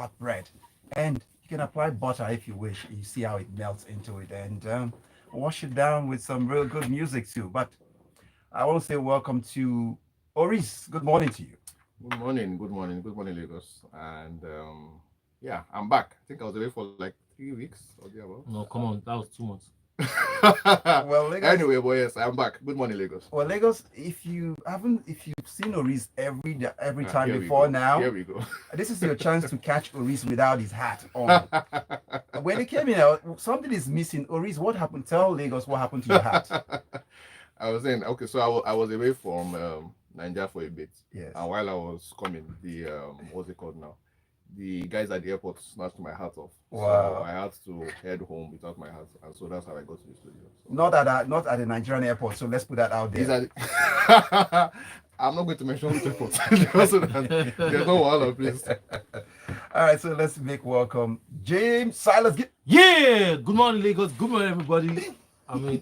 hot bread. And you can apply butter if you wish. You see how it melts into it. And wash it down with some real good music too. But I want to say welcome to Oris. Good morning to you. Good morning, Lagos. And yeah, I'm back. I think I was away for like 3 weeks or thereabouts. No, come on, that was 2 months. Well, Lagos. Anyway, but yes, I'm back. Good morning, Lagos. Well, Lagos. If you've seen Oris every time Here we before go. now, Here we go. this is your chance to catch Oris without his hat on. When he came in, something is missing. Oris, what happened? Tell Lagos what happened to your hat. I was saying, okay, so I was away from Nigeria for a bit. Yes. And while I was coming, the what's it called now? The guys at the airport snatched my hat off. Wow. So I had to head home without my hat, and so that's how I got to the studio. So. Not at the Nigerian airport. So let's put that out there. I'm not going to mention which airport. So that there's no wahala, please. All right, so let's make welcome James Silas. Yeah, good morning, Lagos. Good morning, everybody. I mean,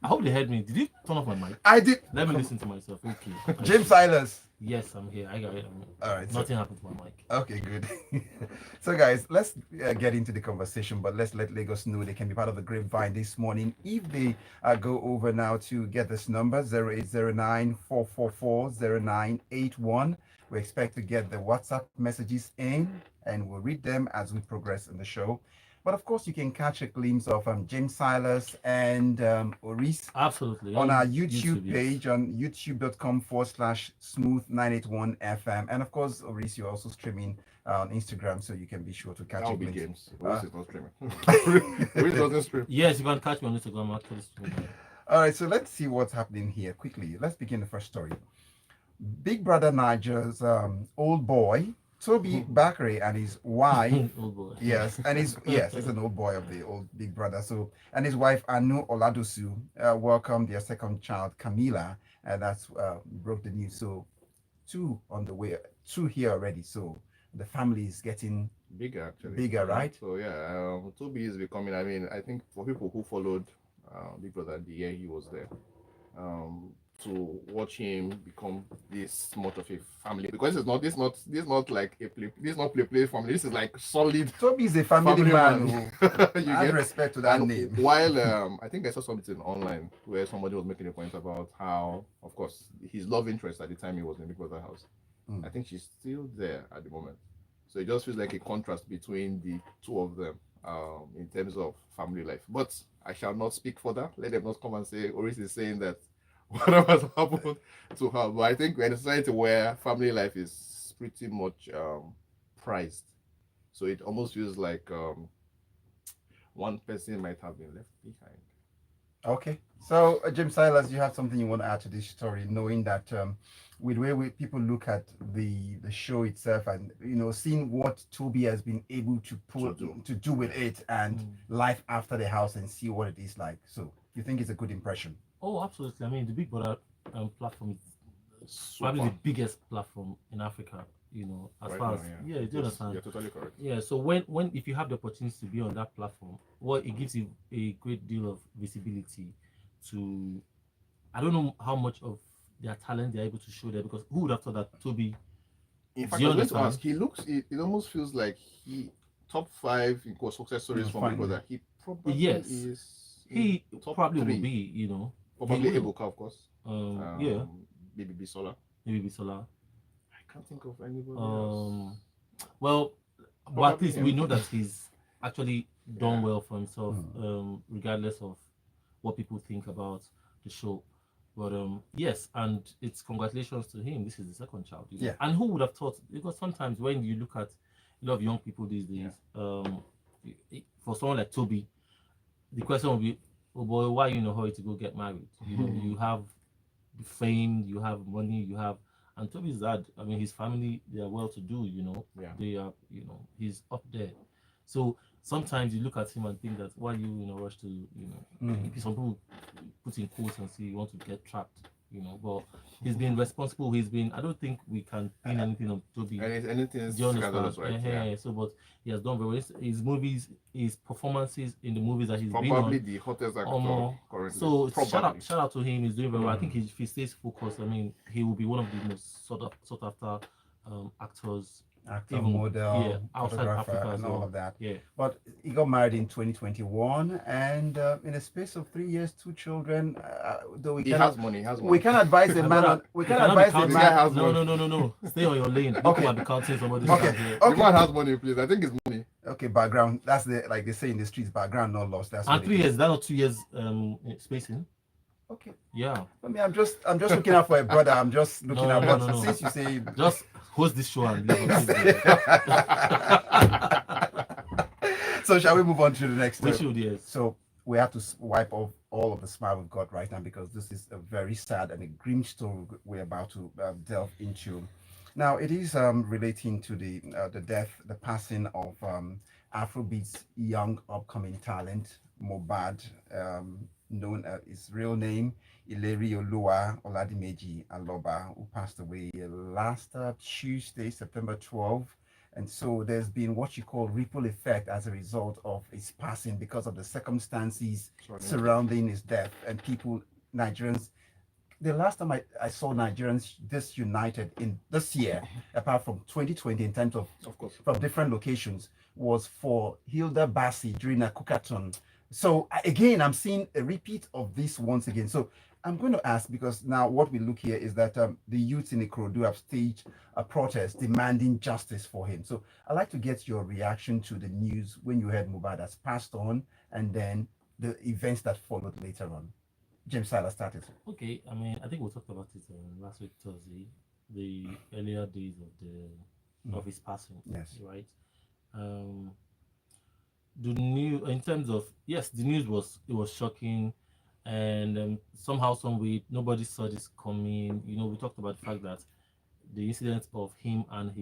I hope they heard me. Did you turn off my mic? I did. Let me listen to myself. Okay. James Silas. Yes, I'm here. I got it. All right. Nothing happened to my mic. Okay, good. So, guys, let's get into the conversation, but let's let Lagos know they can be part of the Grapevine this morning. If they go over now to get this number, 0809 444 0981. We expect to get the WhatsApp messages in, and we'll read them as we progress in the show. But of course, you can catch a glimpse of James Silas and Oris Absolutely. on our YouTube yes. page on youtube.com/smooth981fm. And of course, Oris, you're also streaming on Instagram, so you can be sure to catch That a will be glimpse. James. Oris is not streaming. Oris doesn't stream. Yes, you can catch me on Instagram. Actually, All right, so let's see what's happening here quickly. Let's begin the first story. Big Brother Niger's old boy, Toby Bakary, and his wife. Oh boy. Yes, and he's an old boy of the old Big Brother. So, and his wife Anu Oladosu welcomed their second child Camila, and that's broke the news. So, two on the way, two here already. So the family is getting Bigger, actually. bigger, right? So yeah, Toby is becoming. I mean, I think for people who followed Big Brother the year he was there, to watch him become this much of a family, because this is not like a play, this is not play family. This is like solid. Toby is a family man man. who You has get? respect to that And name. while I think I saw something online where somebody was making a point about how, of course, his love interest at the time he was in Big Brother house, I think she's still there at the moment. So it just feels like a contrast between the two of them in terms of family life. But I shall not speak further. Let them not come and say Oris is saying that whatever has happened to her. But I think we're in a society where family life is pretty much prized. So it almost feels like one person might have been left behind. Okay. So, James Silas, you have something you want to add to this story, knowing that with the way people look at the show itself, and seeing what Toby has been able to do with it, and life after the house, and see what it is like. So, you think it's a good impression? Oh, absolutely. I mean, the Big Brother platform is probably Super. the biggest platform in Africa. As Right far now, as yeah. do you Yes, understand? you're totally correct. Yeah. So when if you have the opportunity to be on that platform, well, it gives you a great deal of visibility to. I don't know how much of their talent they're able to show there, because who would have thought that Toby? In Do fact, you I was going to understand? ask, he looks, it almost feels like he, top 5 in success stories from Big fine. Brother, he probably Yes. is He top probably 3. will be. Probably he will. Ebuka, of course. Yeah. Maybe Bisola. Maybe Bisola. I can't think of anybody else. Well, but at Probably least him. we know that he's actually done Yeah. well for himself, regardless of what people think about the show. But yes, and it's congratulations to him. This is the second child. Yeah. And who would have thought? Because sometimes when you look at a lot of young people these days, for someone like Toby, the question will be, oh boy, why are you in a hurry to go get married? You have the fame, you have money, you have, and Toby's dad, I mean, his family, they are well to do, Yeah. they are, he's up there. So sometimes you look at him and think that why you in a rush to, some people put in quotes and say you want to get trapped, but he's been responsible. I don't think we can pin anything on Toby. Anything is Do you understand? scandalous, right? Yeah. So, but he has done very well. His movies, his performances in the movies that he's been Probably on. the hottest actor currently. So Probably. shout out to him. He's doing very well. I think if he stays focused, I mean, he will be one of the most sought after actors actor, even model, outside photographer, Africa as and all well. of that. Yeah. But he got married in 2021, and in a space of 3 years, two children. Though He has money. He has we money. can advise a My man brother, on. We you can cannot be advise a counting. The guy man. has No, money. no, no, no, no. Stay on your lane. Don't Okay. come and be counting somebody's Okay. cars here. The Okay. man has money, please. I think it's money. Okay. Background. That's the like they say in the streets. Background not lost. That's And what it 3 years, is. that not 2 years spacing. Okay. Yeah. I mean, I'm just looking out for a brother. I'm just looking No, out. no, But no, no. since you say Just host this show and leave us. so, shall we move on to the next? We should, yes. So we have to wipe off all of the smile we've got right now because this is a very sad and a grim story we're about to delve into. Now, it is relating to the death, the passing of Afrobeat's young upcoming talent, Mobad, known as his real name, Ileri Olua Oladimeji Aloba, who passed away last Tuesday, September 12th. And so there's been what you call ripple effect as a result of his passing because of the circumstances surrounding his death. And people, Nigerians, the last time I saw Nigerians this united in this year, apart from 2020 in terms of course, from different locations, was for Hilda Bassi during a cookathon. So again, I'm seeing a repeat of this once again. So I'm going to ask because now what we look here is that the youths in Ikorodu have staged a protest demanding justice for him. So I'd like to get your reaction to the news when you heard Mubad has passed on and then the events that followed later on. James Silas started. Okay, I mean, I think we talked about it last week Thursday, the earlier days of his passing. Yes. Right. The new in terms of yes, the news was shocking, and somehow, some way, nobody saw this coming. We talked about the fact that the incident of him and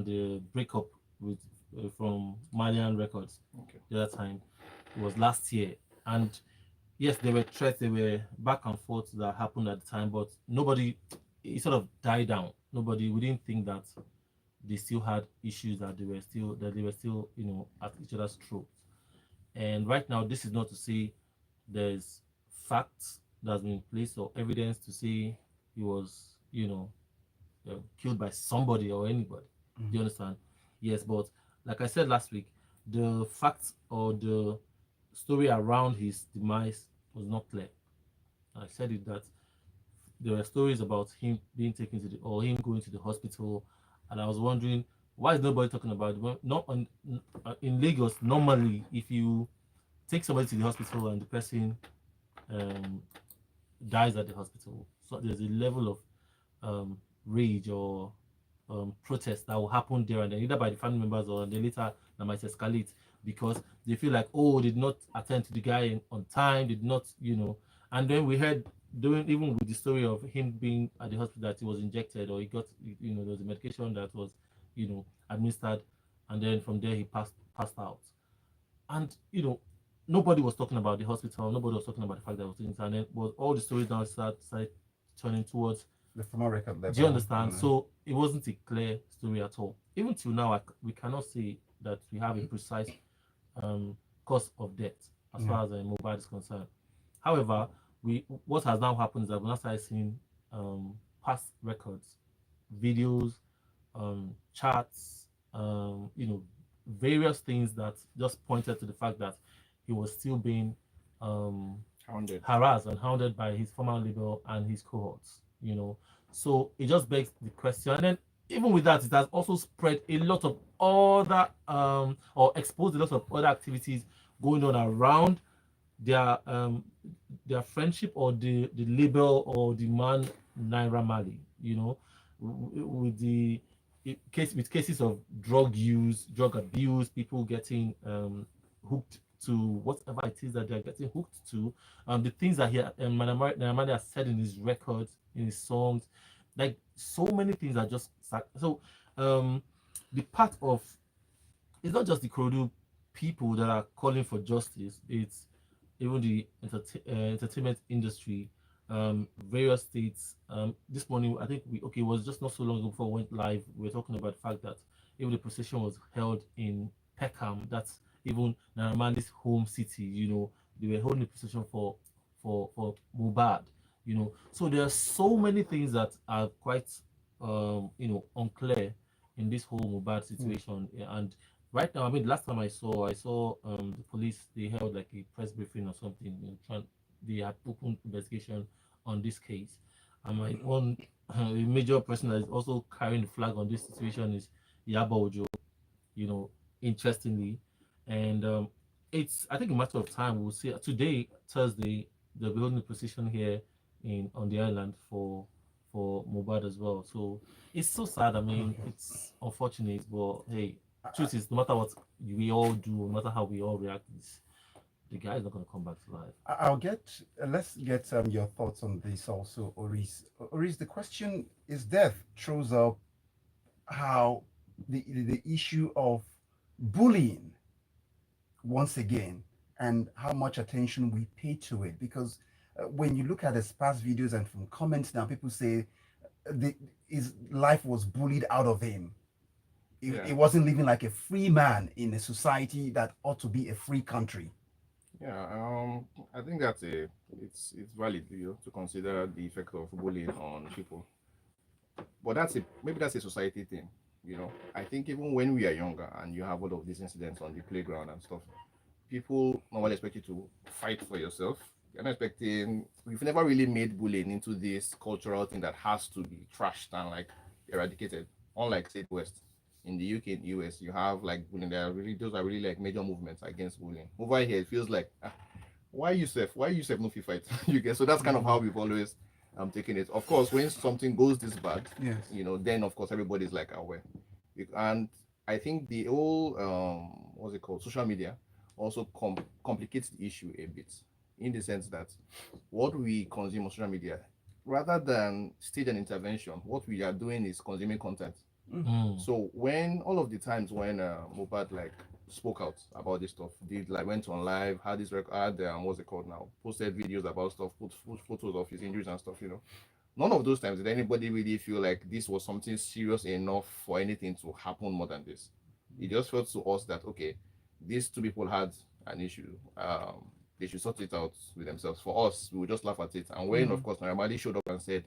the breakup with from Malian Records the other time was last year, and yes, there were threats, there were back and forth that happened at the time, but it sort of died down. We didn't think that they still had issues, that they were still at each other's throats. And right now, this is not to say there's facts that's been placed or evidence to say he was killed by somebody or anybody. Do you understand? Yes, but like I said last week, the facts or the story around his demise was not clear. I said it that there were stories about him being taken or him going to the hospital, and I was wondering why is nobody talking about it? Well, not in Lagos. Normally, if you take somebody to the hospital and the person dies at the hospital, so there's a level of rage or protest that will happen there and then, either by the family members or then later that might escalate because they feel like, oh, they did not attend to the guy on time, did not, and then we heard even with the story of him being at the hospital that he was injected or he got, there was a medication that was, administered, and then from there he passed out. And nobody was talking about the hospital, nobody was talking about the fact that it was things, and then all the stories now started turning towards the former record level. Do you understand? So it wasn't a clear story at all. Even till now, we cannot say that we have a precise cause of death as far as Mobile is concerned. However, what has now happened is that we now started seeing past records, videos, charts, various things that just pointed to the fact that he was still being harassed and hounded by his former label and his cohorts. So it just begs the question. And then even with that, it has also spread a lot of other or exposed a lot of other activities going on around their friendship or the label or the man Naira Marley, with cases of drug use, drug abuse, people getting hooked to whatever it is that they're getting hooked to, the things that Naira Marley has said in his records, in his songs, like so many things are just so. The part of it's not just the Krodu people that are calling for justice; it's even the entertainment industry, various states. This morning, I think it was just not so long ago before we went live. We were talking about the fact that even the procession was held in Peckham. That's even Naira Marley's home city. They were holding a procession for Mubad. So there are so many things that are quite unclear in this whole Mohbad situation. Yeah, and right now, I mean, last time I saw the police, they held like a press briefing or something. They had opened investigation on this case. And my one a major person that is also carrying the flag on this situation is Yaba Ojo. Interestingly, and it's, I think, a matter of time. We'll see today, Thursday, they'll be holding a position here on the island for Mohbad as well. So it's so sad. I mean, it's unfortunate, but hey, truth is, no matter what we all do, no matter how we all react, the guy is not going to come back to life. Let's get your thoughts on this also, Oris. Oris, the question is, death throws up how the issue of bullying once again, and how much attention we pay to it, because when you look at his past videos and from comments now, people say his life was bullied out of him. He wasn't living like a free man in a society that ought to be a free country. Yeah, I think it's valid, to consider the effect of bullying on people, but maybe that's a society thing. I think even when we are younger and you have all of these incidents on the playground and stuff, people normally expect you to fight for yourself. You're not expecting, we've never really made bullying into this cultural thing that has to be trashed and like eradicated. Unlike say West, in the UK and US, you have like bullying. Those are really like major movements against bullying. Over here, it feels like, why you no fit fight? You get, so that's kind of how we've always taking it. Of course, when something goes this bad, yes, then of course everybody's like aware. And I think the whole what's it called, social media also complicates the issue a bit, in the sense that what we consume on social media, rather than stage an intervention, what we are doing is consuming content. So when all of the times when Mohbad like spoke out about this stuff, went on live, had this record, what's it called now, posted videos about stuff, put photos of his injuries and stuff, none of those times did anybody really feel like this was something serious enough for anything to happen more than this. It just felt to us that, okay, these two people had an issue, they should sort it out with themselves. For us, we would just laugh at it. And when of course Naramadi showed up and said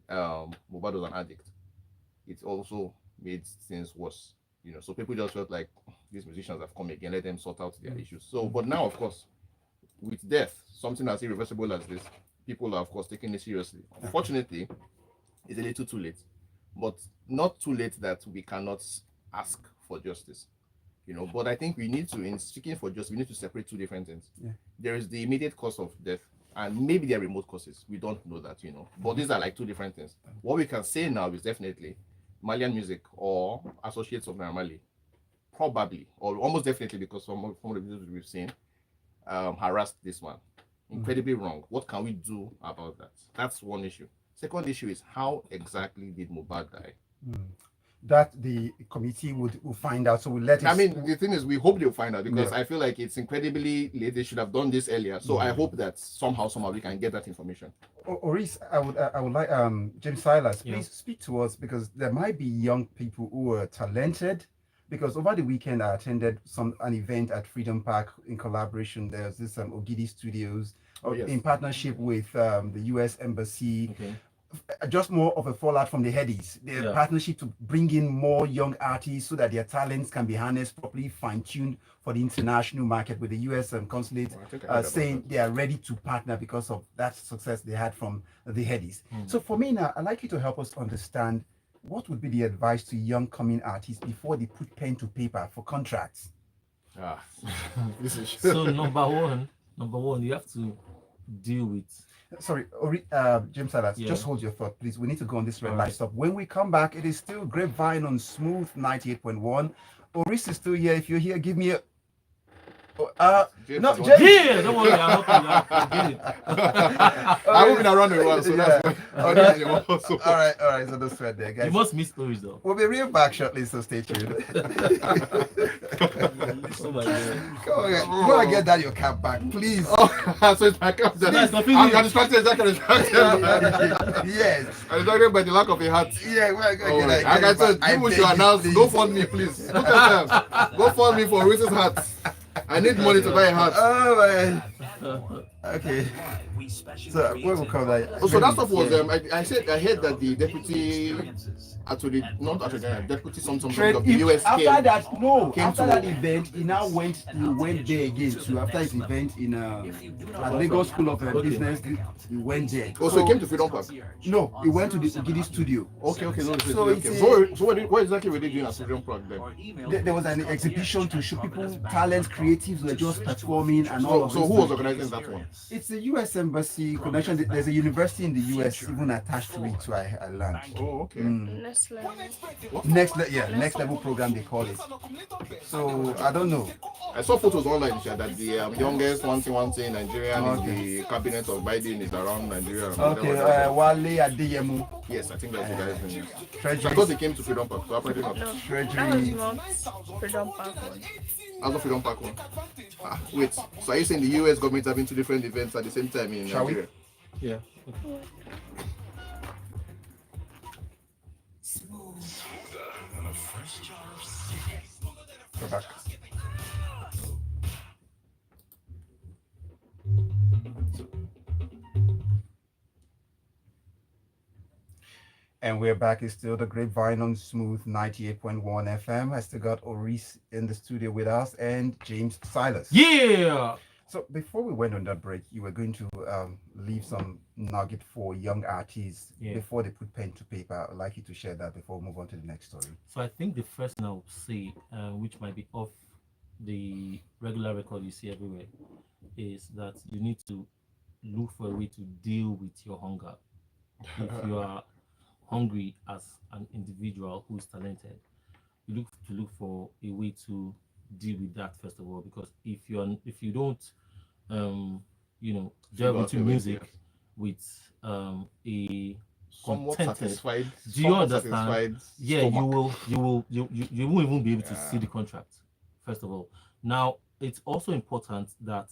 Mohbad was an addict, it also made things worse. So people just felt like these musicians have come again, let them sort out their issues. So, but now, of course, with death, something as irreversible as this, people are, of course, taking it seriously. Unfortunately, it's a little too late, but not too late that we cannot ask for justice. But I think we need to, in seeking for justice, we need to separate two different things. There is the immediate cause of death, and maybe there are remote causes. We don't know that, but these are like two different things. What we can say now is definitely Malian music or associates of Naramali, probably or almost definitely, because from the videos we've seen, harassed this man. Incredibly wrong. What can we do about that? That's one issue. Second issue is, how exactly did Mohbad die? That the committee will find out. So we'll let it. I mean, the thing is, we hope they'll find out, because I feel like it's incredibly late. They should have done this earlier. So I hope that somehow we can get that information. Oris, I would like James Silas, please speak to us, because there might be young people who are talented. Because over the weekend I attended an event at Freedom Park in collaboration. There's this Ogidi Studios in partnership with the US Embassy. Just more of a fallout from the headies. Their partnership to bring in more young artists so that their talents can be harnessed properly, fine-tuned for the international market, with the US consulate saying they are ready to partner because of that success they had from the headies. So for me now, I'd like you to help us understand, what would be the advice to young coming artists before they put pen to paper for contracts? This is so number one, you have to deal with. Sorry, James Silas, just hold your thought, please. We need to go on this red light stop. When we come back, it is still Grapevine on Smooth 98.1. Oris is still here. If you're here, give me a. No, James. Yeah, don't worry, I'll help you. Get it. I've been around a while, so that's why. All right, so that's right there, guys. You must miss stories though. We'll be real back shortly, so stay tuned. Oh my God. Go and get that your cap back, please. So it's my cap. I'm distracted. Yes. I'm distracted by the lack of a hat. Yeah, we're going like I said, people should announce. Go fund me, please. Look at them. Go fund me for Oris's hat. I need money to buy a hat. Oh man. Okay. So where will come that? So that stuff was I heard that the deputy actually not actually deputy something Trade of the if- US after came. that, no, came after to- that event, he went there again too. After his event in at Lagos School of Business, he went there. Also, he came to Freedom Park. No, he went to the Ogidi studio. Okay, no, So okay. it's So what exactly were they doing at Freedom Park then? There was an exhibition to show people talents, creatives were just performing and all of So this who was stuff. organizing that one? It's a U.S. embassy connection. There's a university in the U.S. even attached to it. So I learned. Oh, okay. Next level. Next level program they call it. So I don't know. I saw photos online that the youngest one thing Nigerian in the cabinet of Biden is around Nigeria. Okay, Wale Adeyemu. Yes, I think that's the guy's name. Treasury. Because he came to Freedom Park, so apparently not. No, that was Treasury. not Freedom Park one. Also Freedom Park one. Wait, so are you saying the US government having two different events at the same time in Shall we? Nigeria? Yeah. Go back. And we're back. It's still the Grapevine on Smooth 98.1 FM. I still got Oris in the studio with us and James Silas. Yeah. So before we went on that break, you were going to leave some nugget for young artists before they put pen to paper. I'd like you to share that before we move on to the next story. So I think the first thing I would say, which might be off the regular record you see everywhere, is that you need to look for a way to deal with your hunger. If you are hungry as an individual who is talented, you look for a way to deal with that first of all, because if you don't delve into music with a Somewhat contented, satisfied. do you understand? Yeah, stomach. you won't even be able to see the contract first of all. Now it's also important that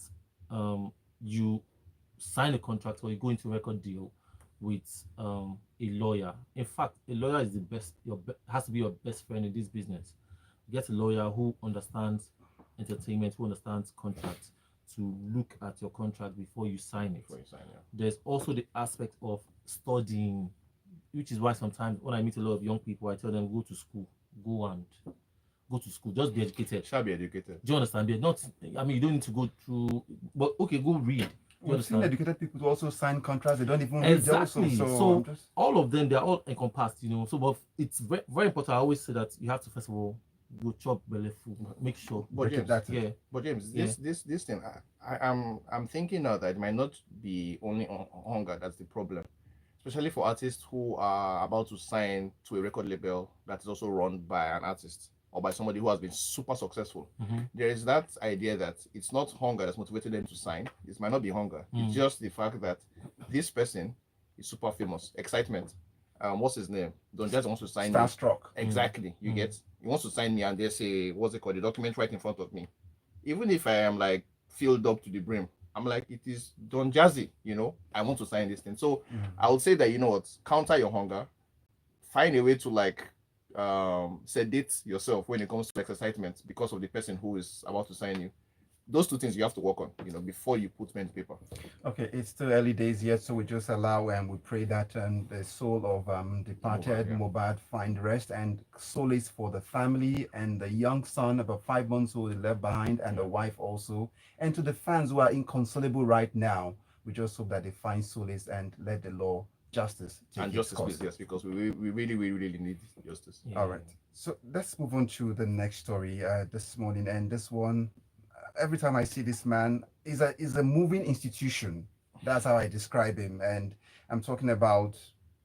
you sign a contract or you go into a record deal with a lawyer. In fact, a lawyer is the best. Has to be your best friend in this business. Get a lawyer who understands entertainment, who understands contracts, to look at your contract before you sign it. There's also the aspect of studying, which is why sometimes when I meet a lot of young people, I tell them go to school, go to school, just be educated. Shall be educated. Do you understand? You don't need to go through, but okay, go read. We've seen educated people who also sign contracts. They don't even exactly. read also. So all of them, they're all encompassed, So, but it's very, very important. I always say that you have to first of all go chop belly food. Make sure. But James, But James, this thing, I'm thinking now that it might not be only hunger that's the problem, especially for artists who are about to sign to a record label that is also run by an artist or by somebody who has been super successful. There is that idea that it's not hunger that's motivated them to sign. It might not be hunger. It's just the fact that this person is super famous. Excitement. What's his name? Don Jazz wants to sign me. Starstruck. Exactly. You get? He wants to sign me and they say, what's it called? The document right in front of me. Even if I am like filled up to the brim, I'm like, it is Don Jazzy, I want to sign this thing. So I would say that, counter your hunger, find a way to like sedate yourself when it comes to excitement because of the person who is about to sign you. Those two things you have to work on, before you put pen to paper. Okay, it's still early days yet, so we just allow and we pray that the soul of departed Mohbad find rest and solace for the family and the young son, about 5 months old, left behind, and the wife also. And to the fans who are inconsolable right now, we just hope that they find solace and let the law, justice, take and its justice, course. please, yes, because we really need justice. All right, so let's move on to the next story this morning, and this one. Every time I see this man, is a moving institution. That's how I describe him. And I'm talking about,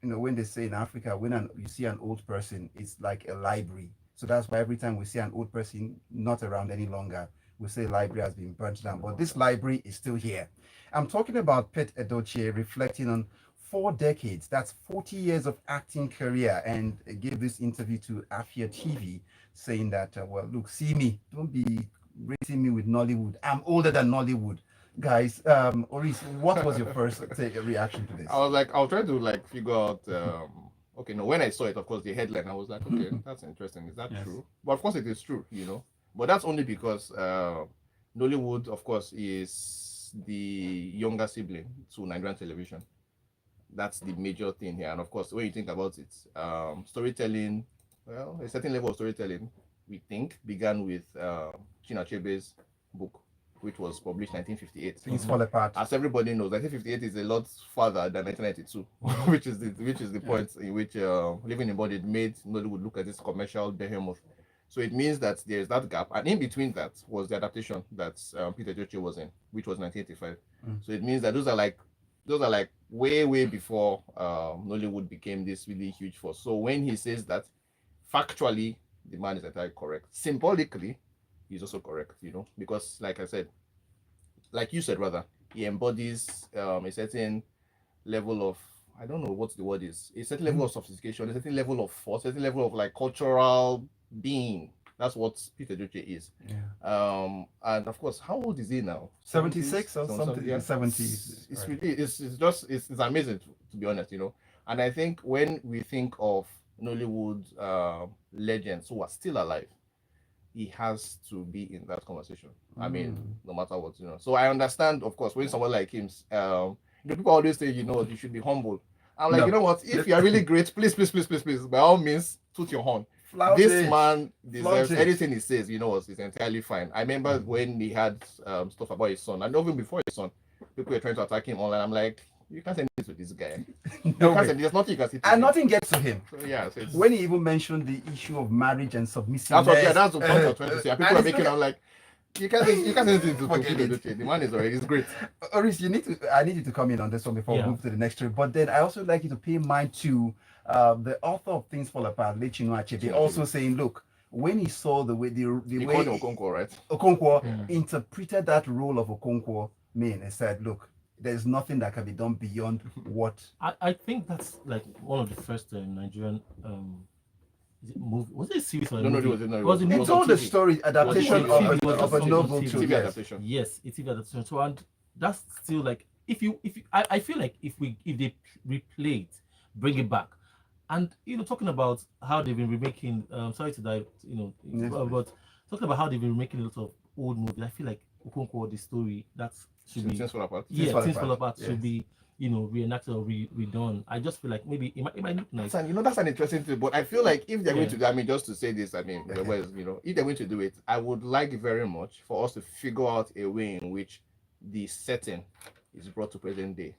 when they say in Africa, when you see an old person, it's like a library. So that's why every time we see an old person not around any longer, we say library has been burnt down. But this library is still here. I'm talking about Pete Edochie reflecting on 4 decades. That's 40 years of acting career, and gave this interview to Afia TV saying that, well, look, see me, don't be rating me with Nollywood. I'm older than Nollywood. Guys, Oris, what was your first reaction to this? I was trying to figure out when I saw it, of course, the headline, I was like, okay, that's interesting. Is that true? But of course it is true, But that's only because Nollywood, of course, is the younger sibling to Nigerian television. That's the major thing here. And of course, when you think about it, storytelling, well, a certain level of storytelling, we think, began with Chinua Achebe's book, which was published 1958. Things fall apart. As everybody knows, 1958 is a lot farther than 1992, which is the point in which Living Embodied made Nollywood look at this commercial behemoth. So it means that there is that gap, and in between that was the adaptation that Peter Edochie was in, which was 1985. So it means that those are like way before Nollywood became this really huge force. So when he says that, factually, the man is entirely correct. Symbolically, he's also correct, because like I said, like you said, rather, he embodies a certain level of, I don't know what the word is, a certain level of sophistication, a certain level of force, a certain level of like cultural being. That's what Peter Edochie is. And of course, how old is he now? 76 or something? Yeah. 70s. It's right. really, it's amazing to be honest, And I think when we think of Nollywood legends who are still alive, he has to be in that conversation. I mean, no matter what, So I understand, of course, when someone like him, people always say, you should be humble. I'm like, No. you know what? If you are really great, please, by all means, toot your horn. Flout This it. man deserves Flaunt it. anything he says, is entirely fine. I remember when he had stuff about his son, and even before his son, people were trying to attack him online. I'm like, you can't say anything to this guy. No way. There's nothing you can say to And him. nothing gets to him. So, yeah, so it's, When he even mentioned the issue of marriage and submissiveness. that's the point I'm trying to say. People are making, I'm like, you can't say anything to Forget Peter it. Edochie. The man is already, he's great. Oris, I need you to come in on this one before we move to the next story. But then I also like you to pay mind to the author of Things Fall Apart, Chinua Achebe, also saying, look, when he saw the way He called him Okonkwo, right? Okonkwo interpreted that role of Okonkwo and said, look, there's nothing that can be done beyond what. I think that's like one of the first Nigerian is it movie? Was it a series or a movie? Was It's all the story adaptation was on of a TV. novel TV to yes. adaptation. Yes, it's TV adaptation. So and that's still like if I feel like if they replay it, bring it back, and talking about how they've been remaking. Sorry to dive, Yes, but talking about how they've been remaking a lot of old movies. I feel like Okonkwo, the story should be Things Fall Apart. Things Fall Apart yes. should be reenacted or redone. I just feel like maybe it might look nice. And that's an interesting thing. But I feel like if they're going to do, I mean, just to say this, I mean, Okay. if they're going to do it, I would like very much for us to figure out a way in which the setting is brought to present day.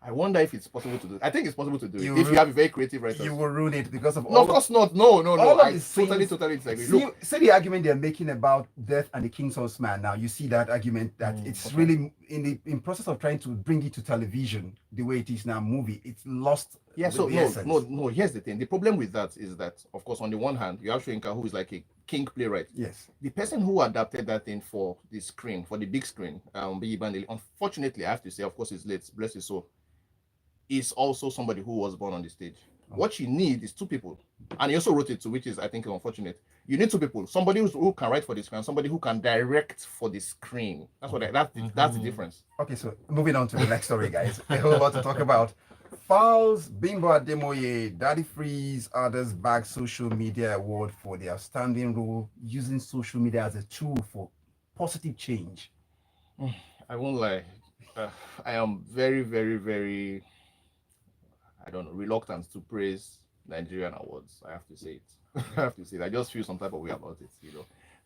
I wonder if it's possible to do. I think it's possible to do it if you have a very creative writer. You will ruin it because of No, of course not. No. all of I the totally scenes- disagree. Look, See the argument they're making about Death and the King's Huntsman. Now you see that argument that it's really in process of trying to bring it to television the way it is now. Movie, it's lost. yeah. So the essence. no. Here's the thing. The problem with that is that, of course, on the one hand, you have Shoyinka, who is like a king playwright. Yes. The person who adapted that thing for the screen, for the big screen, Biyi Bandele, unfortunately, I have to say, of course, he's late, bless his soul, is also somebody who was born on the stage. What you need is two people. And he also wrote it too, which is, I think, unfortunate. You need two people. Somebody who can write for the screen, somebody who can direct for the screen. That's that's the difference. Okay, so moving on to the next story, guys. A whole lot to talk about. Files Bimbo Ademoye, Daddy Freeze, others bag social media award for the outstanding role using social media as a tool for positive change. I won't lie. I am very, very, very, I don't know, reluctant to praise Nigerian awards. I have to say it. I just feel some type of way about it,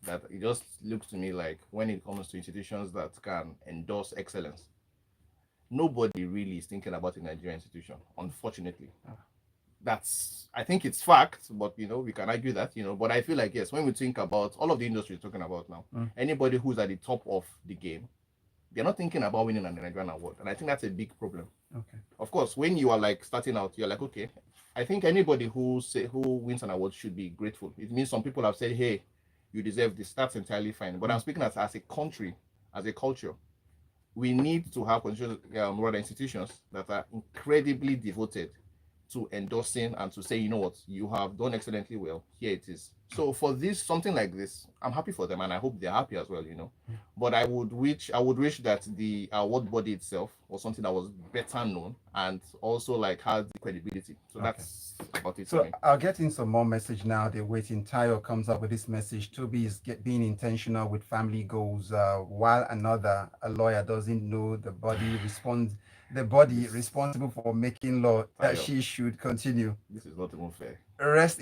that it just looks to me like when it comes to institutions that can endorse excellence, nobody really is thinking about a Nigerian institution, unfortunately. I think it's fact, but we can argue that, but I feel like, yes, when we think about all of the industries talking about now, anybody who's at the top of the game, they're not thinking about winning an Nigerian award. And I think that's a big problem. Okay. Of course, when you are like starting out, you're like, okay, I think anybody who wins an award should be grateful. It means some people have said, hey, you deserve this. That's entirely fine. But I'm speaking as a country, as a culture. We need to have rather institutions that are incredibly devoted to endorsing and to say, you know what, you have done excellently well. Here it is. So for this, something like this, I'm happy for them, and I hope they're happy as well, But I would wish that the award body itself was something that was better known and also like had the credibility. So Okay. that's about it for So me. I'll get in some more message now. They're waiting. Tayo comes up with this message. Toby is being intentional with family goals, while a lawyer doesn't know the body responsible for making law that Tayo. she should continue. This is not even fair. Rest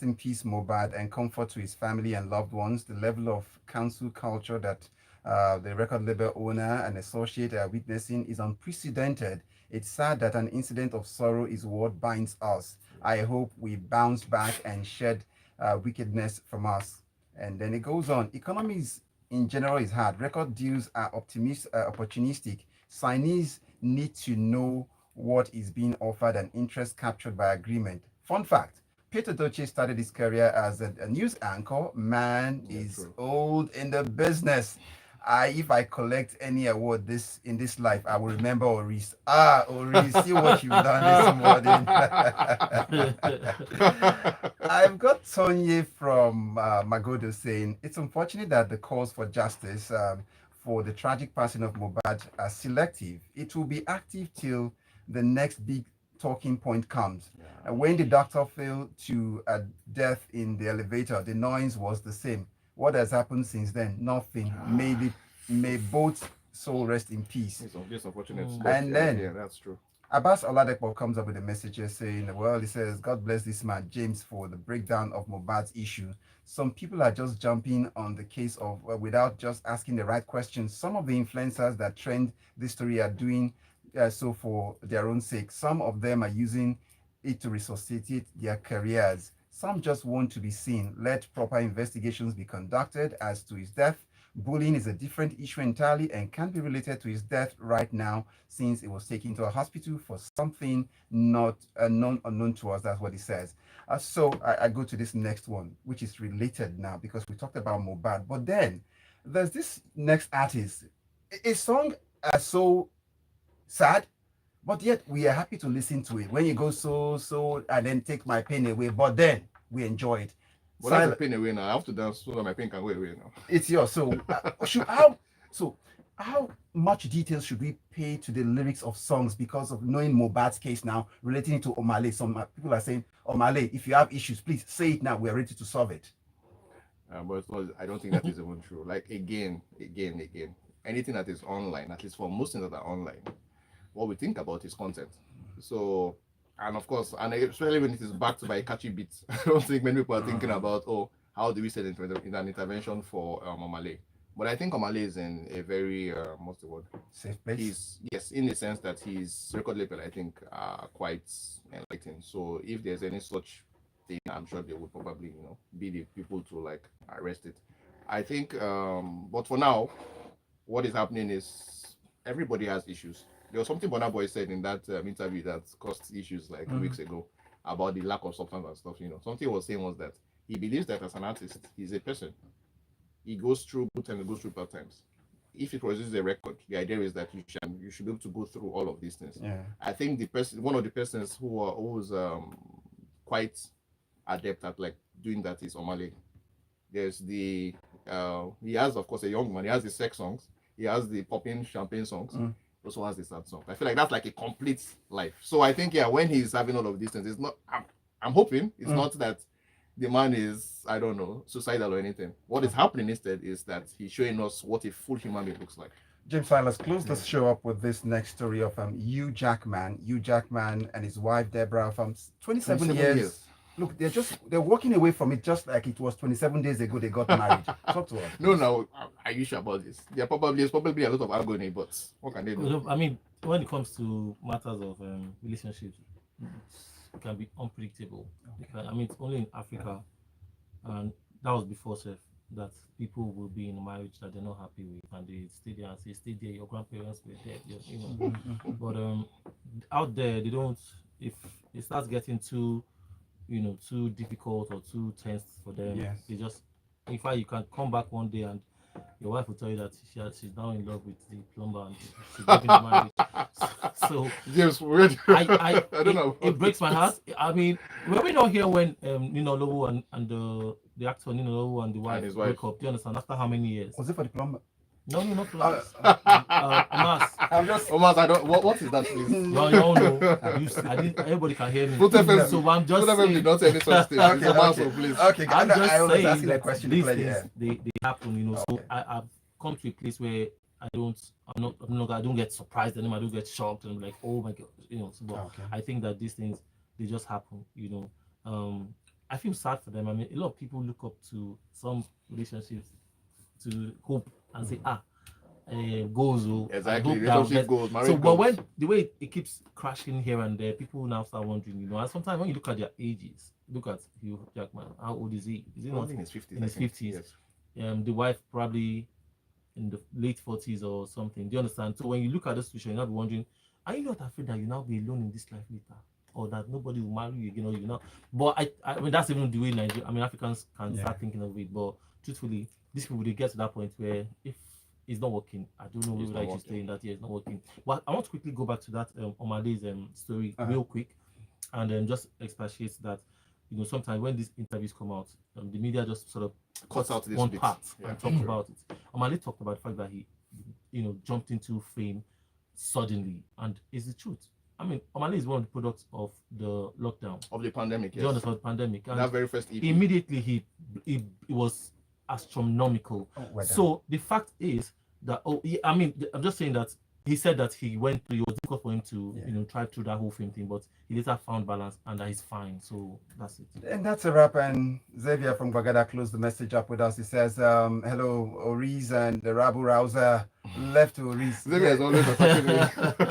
in peace, Mobad, and comfort to his family and loved ones. The level of council culture that the record label owner and associate are witnessing is unprecedented. It's sad that an incident of sorrow is what binds us. I hope we bounce back and shed wickedness from us. And then it goes on. Economies in general is hard. Record deals are opportunistic. Signees need to know what is being offered and interest captured by agreement. Fun fact, Edochie started his career as a news anchor. Man is true. old in the business. If I collect any award in this life, I will remember Oris. Oris, see what you've done this morning. I've got Tonye from Magodo saying, it's unfortunate that the calls for justice for the tragic passing of Mobad are selective. It will be active till the next big talking point comes. And when the doctor fell to death in the elevator, the noise was the same. What has happened since then? Nothing. May both soul rest in peace. It's unfortunate. And then yeah, that's true. Abbas Oladepo comes up with a message here saying, well, he says, God bless this man, James, for the breakdown of Mobad's issue. Some people are just jumping on the case of without just asking the right questions. Some of the influencers that trend this story are doing so for their own sake. Some of them are using it to resuscitate their careers. Some just want to be seen. Let proper investigations be conducted as to his death. Bullying is a different issue entirely and can't be related to his death right now, since it was taken to a hospital for something not unknown to us. That's what he says. So I go to this next one, which is related now because we talked about Mobad. But then there's this next artist. His song are so sad, but yet we are happy to listen to it. When you go so and then take my pain away, but then we enjoy it. But that's the pain away now. I have to dance so that my pain can go away now. It's yours. So how much details should we pay to the lyrics of songs because of knowing Mobad's case now relating to Omale? Some people are saying, Omale, if you have issues, please say it now. We are ready to solve it. But it's not, I don't think that is even true. Like again, anything that is online, at least for most things that are online, what we think about is content. So, and of course, and especially when it is backed by a catchy beat, I don't think many people are thinking about, how do we set in an intervention for Omale? But I think Omale is in a very what's the word? Safe place. Yes, in the sense that his record label, I think, are quite enlightened. So if there's any such thing, I'm sure they would probably, be the people to like arrest it. I think, but for now, what is happening is everybody has issues. There was something Burna Boy said in that interview that caused issues like 2 weeks ago about the lack of substance and stuff. Something he was saying was that he believes that as an artist, he's a person. He goes through good times, he goes through bad times. If it produces a record, the idea is that you should be able to go through all of these things. Yeah. I think one of the persons who was quite adept at like doing that is Omale. There's he has, of course, a young man. He has the sex songs. He has the popping champagne songs. Also has the sad song. I feel like that's like a complete life. So I think, when he's having all of these things, it's not. I'm hoping it's not that the man is, I don't know, suicidal or anything. What is happening instead is that he's showing us what a full human being looks like. James Silas, close the show up with this next story of Hugh Jackman and his wife Deborah from 27 years. Look, they're walking away from it just like it was 27 days ago they got married. Talk to us. No, are you sure about this? There's probably a lot of agony, but what can they do? I mean, when it comes to matters of relationships, it can be unpredictable. It's only in Africa, and that was before self, that people will be in a marriage that they're not happy with, and they stay there and say, "Stay there, your grandparents were dead," But out there, they don't. If it starts getting too difficult or too tense for them, they just. In fact, you can come back one day and your wife will tell you that she's now in love with the plumber and she's leaving the marriage. So James, I don't know. It breaks my heart. I mean, were we not here when Lobo and the actor Nino and the wife his wife. break up. Do you understand? After how many years? Was it for the plumber? No, not for us. Omas. I'm just. Omas, I don't. What is that, please? No, you all know. I didn't, everybody can hear me. Fruit FM, So I'm just Fruit FM saying. did not say any such thing. It's Omas, so please. Okay, I'm just I was saying asking that that question. these Clearly, things they happen, you know. So Okay. I've come to a place where I don't get surprised anymore. I don't get shocked and I'm like, oh my god, you know. So, but Okay. I think that these things they just happen, you know. I feel sad for them. I mean, a lot of people look up to some relationships to hope and say, goals. Exactly. I hope that I'll Relationship get-" goals. Marriage So, but goals. when the way it keeps crashing here and there, people now start wondering, you know. And sometimes when you look at their ages, look at Hugh Jackman. How old is he? Is he not Only in his 50s. in his I think. 50s? Yes. The wife probably in the late 40s or something. Do you understand? So when you look at the situation, you're not wondering, are you not afraid that you now be alone in this life later? Or that nobody will marry you, you know, you know. But I mean that's even the way Africans can start thinking of it. But truthfully, these people they get to that point where if it's not working, I don't know It's whether not I should stay in that year, it's not working. But I want to quickly go back to that Omade's story real quick and then just expatiate that, you know, sometimes when these interviews come out, the media just sort of Cuts out this one bit. part Yeah. and talk about it. Omale talked about the fact that he, you know, jumped into fame suddenly, and it's the truth. I mean, Omale is one of the products of the lockdown. Of the pandemic, Do yes. you understand the pandemic? And That very first EP. immediately he was astronomical. So the fact is that I mean, I'm just saying that he said that he went through, it was difficult for him to you know try through that whole fame thing, but he later found balance and that he's fine. So that's it. And that's a wrap. And Xavier from Bagada closed the message up with us. He says, hello, Oris and the Rabu Rouser left Oris. Xavier is always attacking me.